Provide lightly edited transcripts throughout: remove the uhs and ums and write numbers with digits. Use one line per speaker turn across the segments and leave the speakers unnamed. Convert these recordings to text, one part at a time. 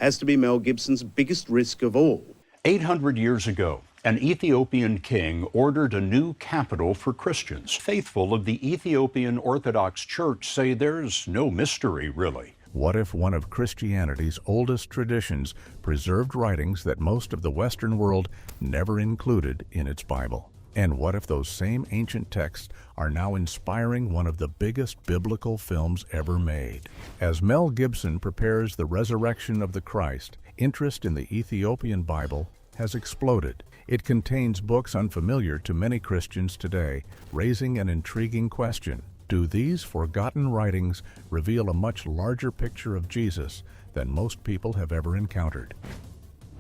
has to be Mel Gibson's biggest risk of all.
800 years ago, an Ethiopian king ordered a new capital for Christians. Faithful of the Ethiopian Orthodox Church say there's no mystery, really.
What if one of Christianity's oldest traditions preserved writings that most of the Western world never included in its Bible? And what if those same ancient texts are now inspiring one of the biggest biblical films ever made? As Mel Gibson prepares the resurrection of the Christ, interest in the Ethiopian Bible has exploded. It contains books unfamiliar to many Christians today, raising an intriguing question. Do these forgotten writings reveal a much larger picture of Jesus than most people have ever encountered?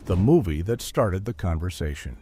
The movie that started the conversation.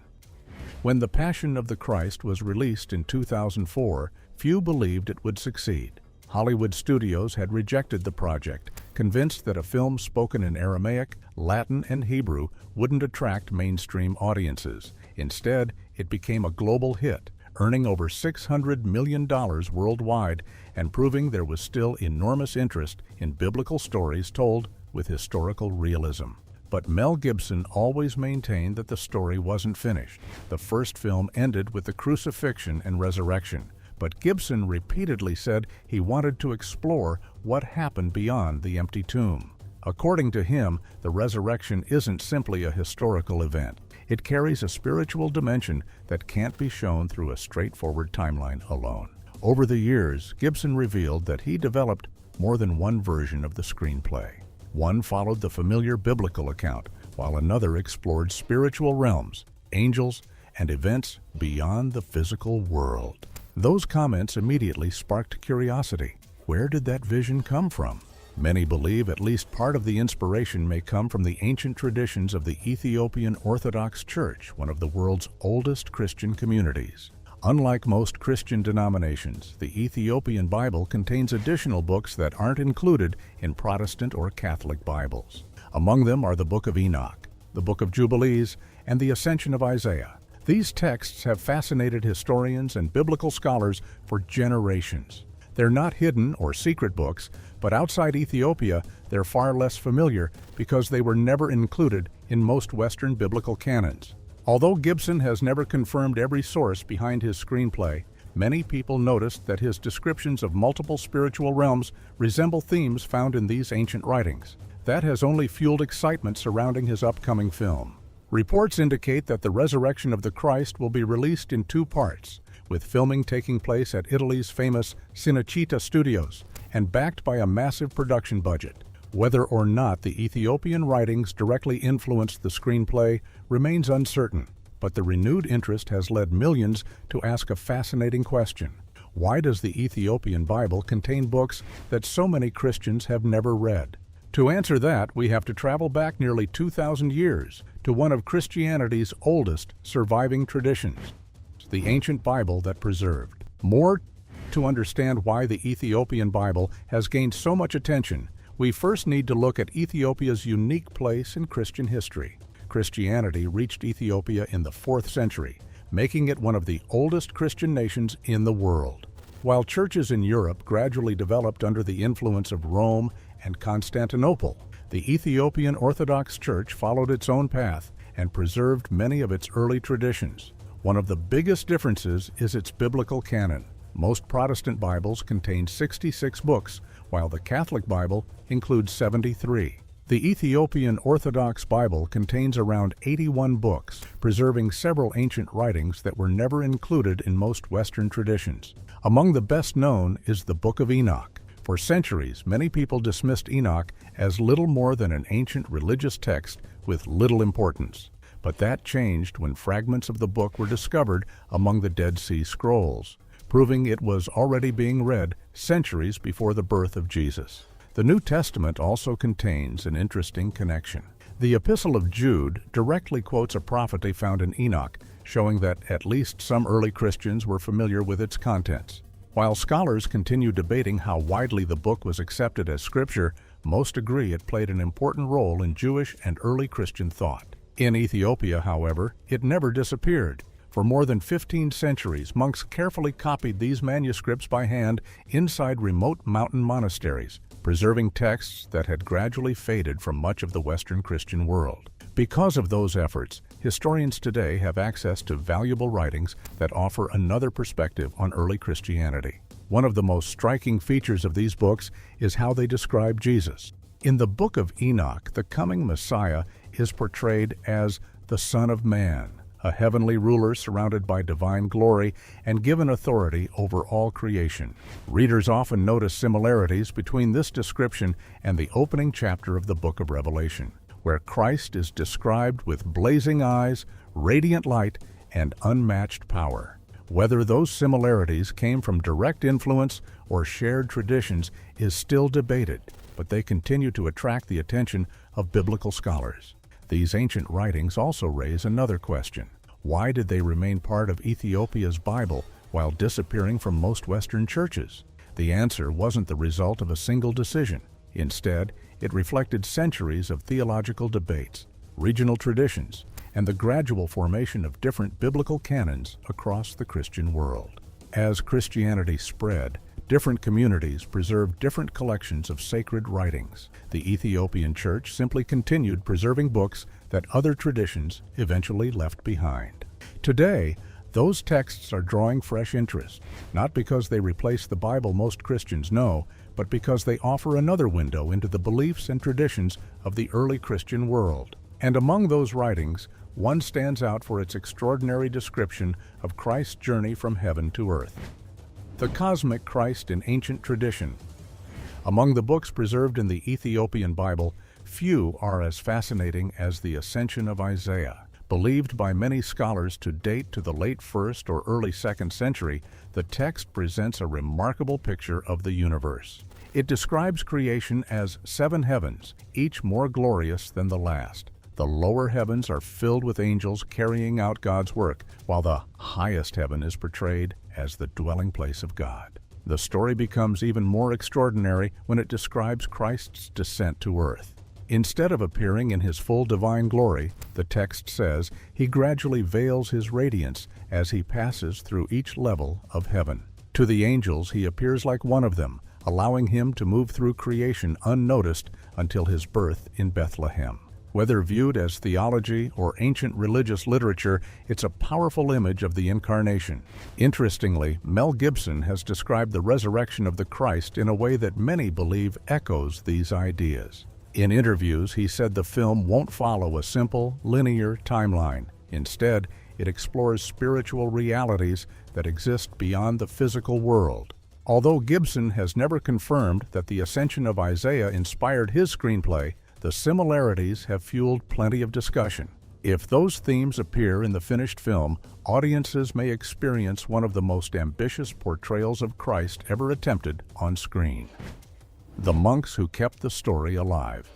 When The Passion of the Christ was released in 2004, few believed it would succeed. Hollywood studios had rejected the project, convinced that a film spoken in Aramaic, Latin, and Hebrew wouldn't attract mainstream audiences. Instead, it became a global hit, earning over $600 million worldwide and proving there was still enormous interest in biblical stories told with historical realism. But Mel Gibson always maintained that the story wasn't finished. The first film ended with the crucifixion and resurrection, but Gibson repeatedly said he wanted to explore what happened beyond the empty tomb. According to him, the resurrection isn't simply a historical event. It carries a spiritual dimension that can't be shown through a straightforward timeline alone. Over the years, Gibson revealed that he developed more than one version of the screenplay. One followed the familiar biblical account, while another explored spiritual realms, angels, and events beyond the physical world. Those comments immediately sparked curiosity. Where did that vision come from? Many believe at least part of the inspiration may come from the ancient traditions of the Ethiopian Orthodox Church, one of the world's oldest Christian communities. Unlike most Christian denominations, the Ethiopian Bible contains additional books that aren't included in Protestant or Catholic Bibles. Among them are the Book of Enoch, the Book of Jubilees, and the Ascension of Isaiah. These texts have fascinated historians and biblical scholars for generations. They're not hidden or secret books, but outside Ethiopia, they're far less familiar because they were never included in most Western biblical canons. Although Gibson has never confirmed every source behind his screenplay, many people noticed that his descriptions of multiple spiritual realms resemble themes found in these ancient writings. That has only fueled excitement surrounding his upcoming film. Reports indicate that the resurrection of the Christ will be released in 2 parts, with filming taking place at Italy's famous Cinecittà Studios and backed by a massive production budget. Whether or not the Ethiopian writings directly influenced the screenplay remains uncertain, but the renewed interest has led millions to ask a fascinating question. Why does the Ethiopian Bible contain books that so many Christians have never read? To answer that, we have to travel back nearly 2,000 years to one of Christianity's oldest surviving traditions, the ancient Bible that preserved. More to understand why the Ethiopian Bible has gained so much attention, we first need to look at Ethiopia's unique place in Christian history. Christianity reached Ethiopia in the 4th century, making it one of the oldest Christian nations in the world. While churches in Europe gradually developed under the influence of Rome and Constantinople, the Ethiopian Orthodox Church followed its own path and preserved many of its early traditions. One of the biggest differences is its biblical canon. Most Protestant Bibles contain 66 books, while the Catholic Bible includes 73. The Ethiopian Orthodox Bible contains around 81 books, preserving several ancient writings that were never included in most Western traditions. Among the best known is the Book of Enoch. For centuries, many people dismissed Enoch as little more than an ancient religious text with little importance. But that changed when fragments of the book were discovered among the Dead Sea Scrolls, proving it was already being read centuries before the birth of Jesus. The New Testament also contains an interesting connection. The Epistle of Jude directly quotes a prophecy found in Enoch, showing that at least some early Christians were familiar with its contents. While scholars continue debating how widely the book was accepted as scripture, most agree it played an important role in Jewish and early Christian thought. In Ethiopia, however, it never disappeared. For more than 15 centuries, monks carefully copied these manuscripts by hand inside remote mountain monasteries, preserving texts that had gradually faded from much of the Western Christian world. Because of those efforts, historians today have access to valuable writings that offer another perspective on early Christianity. One of the most striking features of these books is how they describe Jesus. In the Book of Enoch, the coming Messiah is portrayed as the Son of Man, a heavenly ruler surrounded by divine glory and given authority over all creation. Readers often notice similarities between this description and the opening chapter of the Book of Revelation, where Christ is described with blazing eyes, radiant light, and unmatched power. Whether those similarities came from direct influence or shared traditions is still debated, but they continue to attract the attention of biblical scholars. These ancient writings also raise another question. Why did they remain part of Ethiopia's Bible while disappearing from most Western churches? The answer wasn't the result of a single decision. Instead, it reflected centuries of theological debates, regional traditions, and the gradual formation of different biblical canons across the Christian world. As Christianity spread, different communities preserved different collections of sacred writings. The Ethiopian Church simply continued preserving books that other traditions eventually left behind. Today, those texts are drawing fresh interest, not because they replace the Bible most Christians know, but because they offer another window into the beliefs and traditions of the early Christian world. And among those writings, one stands out for its extraordinary description of Christ's journey from heaven to earth. The Cosmic Christ in Ancient Tradition. Among the books preserved in the Ethiopian Bible, few are as fascinating as the Ascension of Isaiah. Believed by many scholars to date to the late 1st or early 2nd century, the text presents a remarkable picture of the universe. It describes creation as 7 heavens, each more glorious than the last. The lower heavens are filled with angels carrying out God's work, while the highest heaven is portrayed as the dwelling place of God. The story becomes even more extraordinary when it describes Christ's descent to earth. Instead of appearing in his full divine glory, the text says, he gradually veils his radiance as he passes through each level of heaven. To the angels, he appears like one of them, allowing him to move through creation unnoticed until his birth in Bethlehem. Whether viewed as theology or ancient religious literature, it's a powerful image of the Incarnation. Interestingly, Mel Gibson has described the resurrection of the Christ in a way that many believe echoes these ideas. In interviews, he said the film won't follow a simple, linear timeline. Instead, it explores spiritual realities that exist beyond the physical world. Although Gibson has never confirmed that the Ascension of Isaiah inspired his screenplay, the similarities have fueled plenty of discussion. If those themes appear in the finished film, audiences may experience one of the most ambitious portrayals of Christ ever attempted on screen. The monks who kept the story alive.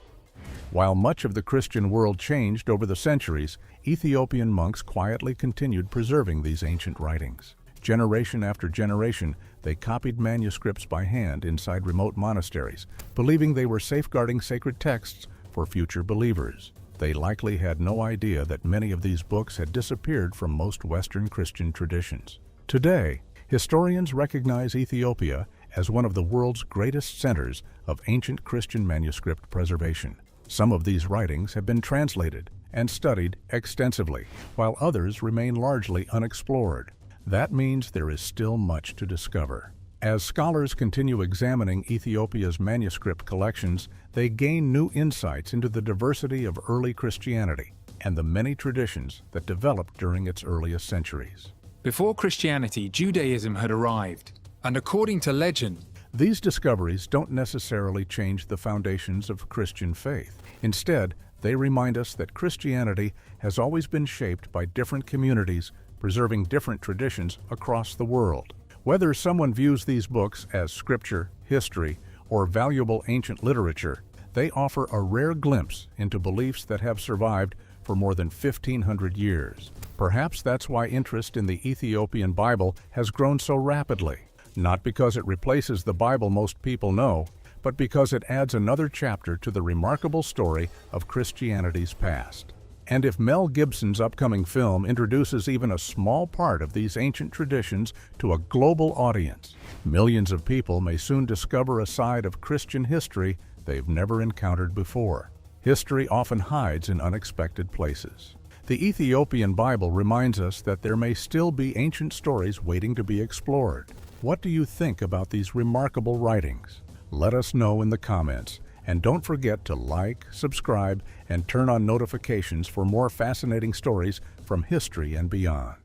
While much of the Christian world changed over the centuries, Ethiopian monks quietly continued preserving these ancient writings. Generation after generation, they copied manuscripts by hand inside remote monasteries, believing they were safeguarding sacred texts for future believers. They likely had no idea that many of these books had disappeared from most Western Christian traditions. Today, historians recognize Ethiopia as one of the world's greatest centers of ancient Christian manuscript preservation. Some of these writings have been translated and studied extensively, while others remain largely unexplored. That means there is still much to discover. As scholars continue examining Ethiopia's manuscript collections, they gain new insights into the diversity of early Christianity and the many traditions that developed during its earliest centuries.
Before Christianity, Judaism had arrived, and according to legend,
these discoveries don't necessarily change the foundations of Christian faith. Instead, they remind us that Christianity has always been shaped by different communities, preserving different traditions across the world. Whether someone views these books as scripture, history, or valuable ancient literature, they offer a rare glimpse into beliefs that have survived for more than 1,500 years. Perhaps that's why interest in the Ethiopian Bible has grown so rapidly, not because it replaces the Bible most people know, but because it adds another chapter to the remarkable story of Christianity's past. And if Mel Gibson's upcoming film introduces even a small part of these ancient traditions to a global audience, millions of people may soon discover a side of Christian history they've never encountered before. History often hides in unexpected places. The Ethiopian Bible reminds us that there may still be ancient stories waiting to be explored. What do you think about these remarkable writings? Let us know in the comments. And don't forget to like, subscribe, and turn on notifications for more fascinating stories from history and beyond.